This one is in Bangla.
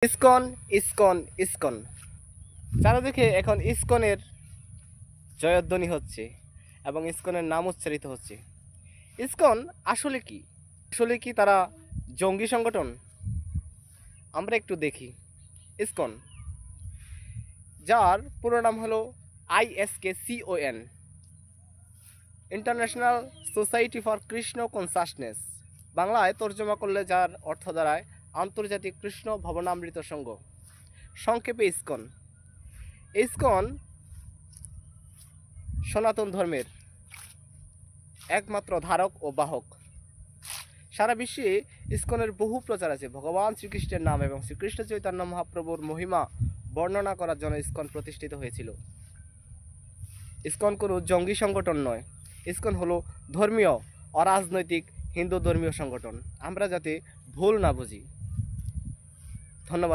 ইসকন ইসকন ইসকন চারদিকে এখন ইসকনের জয়ধ্বনি হচ্ছে এবং ইসকনের নাম উচ্চারিত হচ্ছে। ইসকন আসলে কি? আসলে কি তারা জঙ্গি সংগঠন? আমরা একটু দেখি। ইসকন, যার পুরো নাম হলো ISKCON, international society for Krishna consciousness. বাংলায় তর্জমা করলে যার অর্থ দাঁড়ায় আন্তর্জাতিক কৃষ্ণ ভবনামৃত সংঘ, সংক্ষেপে ইসকন। ইসকন সনাতন ধর্মের একমাত্র ধারক ও বাহক। সারা বিশ্বে ইসকনের বহু প্রচার আছে। ভগবান শ্রীকৃষ্ণের নাম এবং শ্রীকৃষ্ণ চৈতন্য মহাপ্রভুর মহিমা বর্ণনা করার জন্য ইসকন প্রতিষ্ঠিত হয়েছিল। ইসকন কোনো জঙ্গি সংগঠন নয়। ইসকন হলো ধর্মীয় অরাজনৈতিক হিন্দু ধর্মীয় সংগঠন। আমরা যাতে ভুল না বুঝি। ধন্যবাদ।